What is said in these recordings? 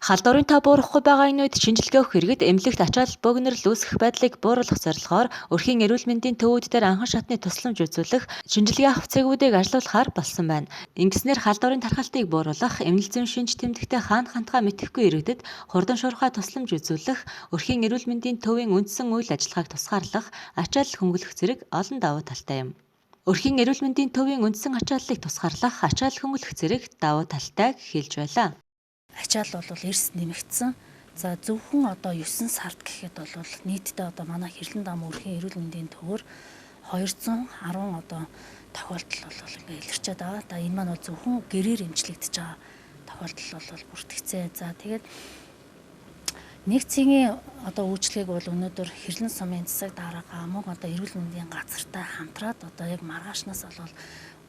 Халдварын тав буурахгүй байгаа энэ үед шинжилгээ өгөх иргэд эмнэлэгт ачаал богинорл үүсэх байдлыг бууруулах зорилгоор өрхийн эрүүл мэндийн төвүүд дээр анхан шатны тусламж үзүүлэх шинжилгээ авах цэгүүдийг ажилуулахаар болсон байна. Ингэснээр халдварын тархалтыг бууруулах, эмнэлэг зүйн шинж тэмдэгтээ хаана хандхаа мэдэхгүй иргэдэд хурдан шуурхай тусламж үзүүлэх, өрхийн эрүүл мэндийн төвийн үндсэн үйл ажиллагааг тусгаарлах, ачаал хөнгөлөх зэрэг олон давуу талтай юм. Өрхийн эрүүл мэндийн төвийн үндсэн ачааллыг тусгаарлах, ачаал хөнгөлөх зэрэг давуу талтай хэлж байлаа. Ачаал бол эрс нэмэгдсэн. За зөвхөн одоо 9 сард гэхэд бол нийтдээ одоо манай Хэрлэн дам өрхийн эрүүл мэндийн төвөр 210 одоо тохиолдол бол ингээ илэрчээд байгаа. Да энэ маань бол зөвхөн гэрээр эмчлэгдэж байгаа тохиолдол бол бүртгэцээ. За тэгээд нэг цэгийн одоо үйлчлэгийг бол өнөөдөр Хэрлэн сумын засаг дарга мөн одоо эрүүл мэндийн газартай хамтраад одоо яг маргаашнаас бол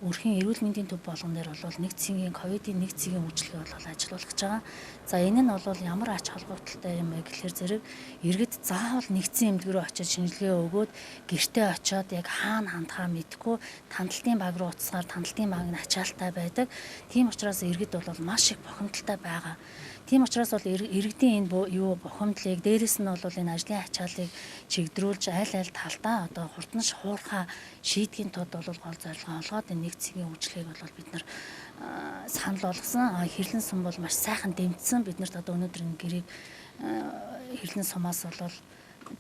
өрхийн эрүүл мэндийн төв болгон дээр бол нэг цэгийн ковидын нэг цэгийн үйлчлэгээ бол ажиллуулах гэж байгаа. За энэ нь бол ямар ач холбогдолтой юм бэ гэхээр зэрэг иргэд заавал нэгдсэн эмнэлэг рүү очиж шинжилгээ өгөөд гэртээ очиод яг хаана хандхаа мэдэхгүй тандалтын баг руу уцсаар тандалтын баг нь ачаалтай байдаг. Тийм учраас иргэд бол маш их бохимдолтой байгаа. Тийм учраас бол иргэдийн энэ бохомдлыг дээрэс нь бол энэ ажлын ачааллыг чигдрүүлж аль талдаа одоо хурдан хуурхаа шийдгийн тулд бол гол зорилгоо олгоод энэ нэг цэгийн үйлчлэгийг бол бид нар санал болгосон. Хэрлэн сум бол маш сайхан дэмжсэн. Бид нарт одоо өнөөдөр энэ гэрийг Хэрлэн сумаас бол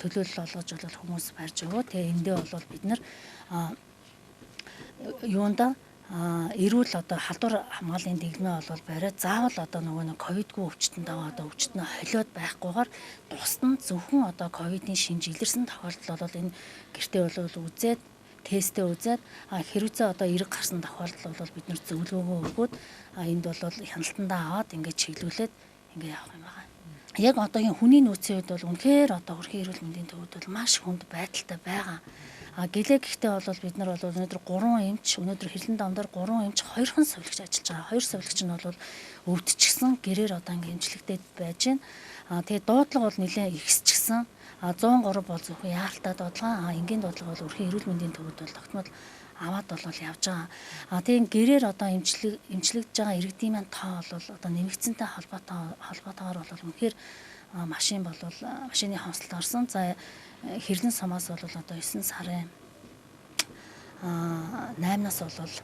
төлөөлөл олгож бол хүмүүс барьж өгөө. Тэгээ эндээ бол бид нар юунда эрүүл одоо халдвар хамгааллын дэглэмээ бол бариад заавал одоо нөгөө ковидгүй өвчтөнд байгаа одоо өвчтнөө холиод байхгүйгээр тусдан зөвхөн одоо ковидын шинж илэрсэн тохиолдол бол энэ гэртээ бол үзээд тестээ үзээд хэрвээ одоо эрэг гарсан тохиолдол бол бид нэр зөвлөгөөгөө өгөөд энд бол хяналтандаа аваад ингээд чиглүүлээд ингээд явах юм байна. Яг одоогийн хүний нөөцийн үед бол үнэхээр одоо өрхийн эрүүл мэндийн төвүүд бол маш хүнд байдалтай байгаа. Гэлээ гэхдээ бол бид нар бол өнөөдөр 3 эмч өнөөдөр Хэрлэн дамдаар 3 эмч 2хан сувилагч ажиллаж байгаа. 2 сувилагч нь бол өвдчихсэн гэрээр одоо ингээд эмчлэгдээд байж байна. Тэгээ дуудлага бол нэлээд ихсчихсэн. 103 бол зөвхөн яаралтай дуудлага. Энгийн дуудлага бол өрхийн эрүүл мэндийн төвүүд бол тогтмол аваад бол явж байгаа. Тэгээ гэрээр одоо эмчлэгдэж байгаа иргэдийн маань тоо бол одоо нэмэгдсэнтэй холбоотойгоор бол үнэхээр машины хонслолд орсон. За Хэрлэн сумаас бол одоо 9 сарын 8-наас бол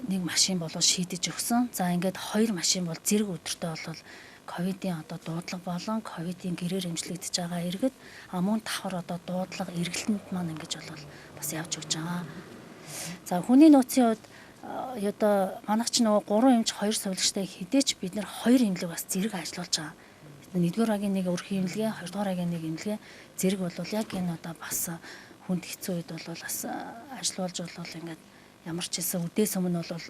нэг машин бол шийдэж өгсөн. За ингээд 2 машин бол зэрэг өдөртөө бол ковидын одоо дуудлага болон ковидын гэрээр эмчлэгдэж байгаа иргэд мөн давхар одоо дуудлага эргэлтэнд маань ингэж бол бас явж өгч байгаа. За хүний нөөцийн хувьд одоо манайх ч нөгөө 3 эмч 2 сувилагчтай хэдээч бид нэр 2 эмнэлэг бас зэрэг ажиллуулж байгаа. 1-р агийн нэг өрхийн эмнэлгээ, 2-р агийн нэг эмнэлгээ зэрэг бол яг энэ одоо бас хүнд хэцүү үед бол бас ажиллуулж бол ингээд ямар ч хэсэн үдээс өмнө бол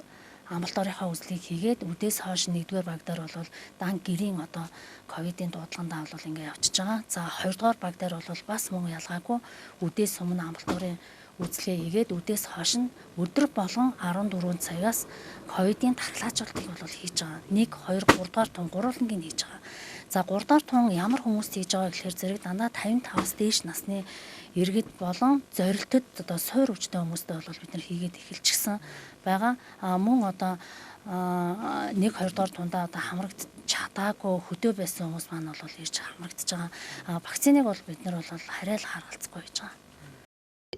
амралт орынхаа үзлийг хийгээд үдээс хойш 1-р баг дээр бол дан гэрийн одоо ковидын дуудлаганд бол ингээд явчихж байгаа. За 2-р баг дээр бол бас мөн ялгаагүй үдээс өмнө амралт орын үзлээ хийгээд үдээс хойш нь өдөр болгон 14 цагаас ковидын тархлаажуултыг бол хийж байгаа. 1, 2, 3-р тун гурвангийн хийж байгаа. За 3-р тун ямар хүмүүст хийж байгаа гэхээр зэрэг дандаа 55-аас дээш насны иргэд болон зорилтод одоо суур өвчтөй хүмүүстэй бол бид нар хийгээд эхэлчихсэн байгаа. Мөн одоо 1, 2-р тундаа одоо хамрагдаж чадаагүй хөдөө байсан хүмүүс маань бол ирж хамрагдаж байгаа. Вакциныг бол бид нар бол харьяал харгалцахгүй хийж байгаа.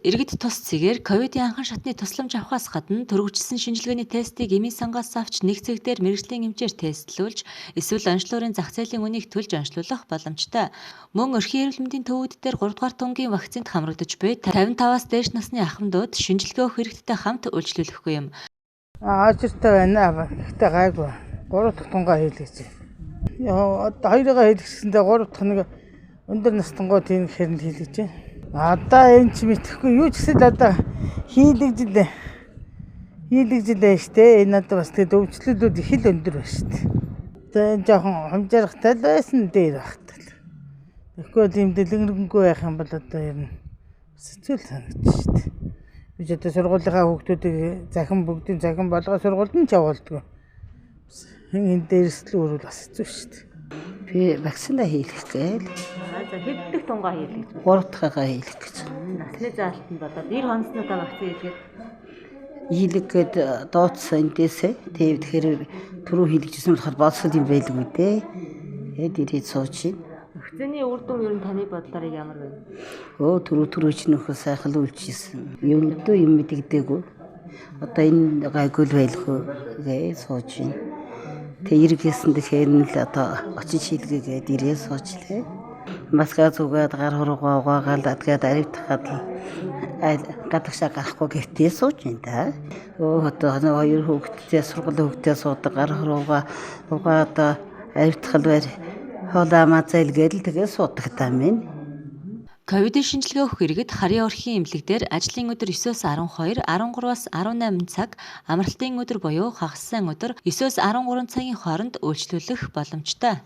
Иргэд тус цэгээр ковидын анхан шатны тусламж авахаас гадна төрөвчсөн шинжилгээний тестийг эмийн сангаас авч нэг цэг дээр мэргэжлийн эмчээр тестлүүлж эсвэл онцлогын зах зээлийн үнийг төлж онцлуулах боломжтой. Мөн өрхийн эрүүл мэндийн төвүүд дээр 3-р тунгийн вакцинд хамрагдаж буй 55-аас дээш насны ахмадууд шинжилгээ өгөх хэрэгттэй хамт үйлчлүүлэхгүй юм. Ажиртай байна. Гэхдээ гайгүй. 3 дахь тунгаа хийлгэж. Одоо 2-ыг хийлгэсэндээ 3 дахь нэг өндөр настангууд тийм хэрэг хийлгэж. Одоо энэ ч мэдхгүй юу ч гэсэн одоо хийлгэжлээ штэ. Энэ одоо бас тэгээд өвчлөлүүд их л өндөр байна штэ. Тэгээд жоохон хэмжээрхтэй л байсан дээр багтал. Тэгэхгүй тийм дэлгэрэнгүй байх юм бол одоо ер нь хэцүү санагдаж штэ. Би ч одоо сургуулийнхаа хүүхдүүдийг бүгдийн захин болгоо сургуульд нь ч явуулдаг. Энэ дээрс л өөрөө бас хэцүү штэ. Би вакцина хийлгэх гээл. За хэддэх тунгаа хийлгэж? 3 дахьгаа хийлгэх гэж. Насны заалтанд болоод 90 хоноснуудаа вакцин хийлгээд Ийлэггээд дооцсон эндээсээ. Тэгээд тэгэхээр түрүү хийлгэжсэн болохоор болсол юм байлгүй дээ. Тэгээд ирээд сууж байна. Өгцөний үр дүн ер нь таны бодлоор ямар вэ? Түрүү ч нөхөр сайхан үлжижсэн. Ерөнхийдөө юм мэдэгдээгүй. Одоо энэ гайгүй л байлгүй гээ сууж байна. Тэгээ иргэсэн тэгэхээр нь л одоо очиж хийлгээгээд ирээ суучлаа. Маска зүгээд гар хуруугаа угаагаад адгаад аривтахад гадагшаа гарахгүй гэвтээ сууж байна да. Одоо хоёр хүүхэдтэй сургуулийн хүүхэдтэй суудаг гар хуруугаа угаад аривтахад байр хоолоо мазайлгээл тэгээ суудаг та минь. Ковидын шинжилгээ өгөх иргэд харийн орхийн эмнэлэгдэр ажлын өдөр 9-с 12, 13-аас 18 цаг, амралтын өдөр буюу хагассан өдөр 9-с 13 цагийн хооронд үйлчлүүлэх боломжтой.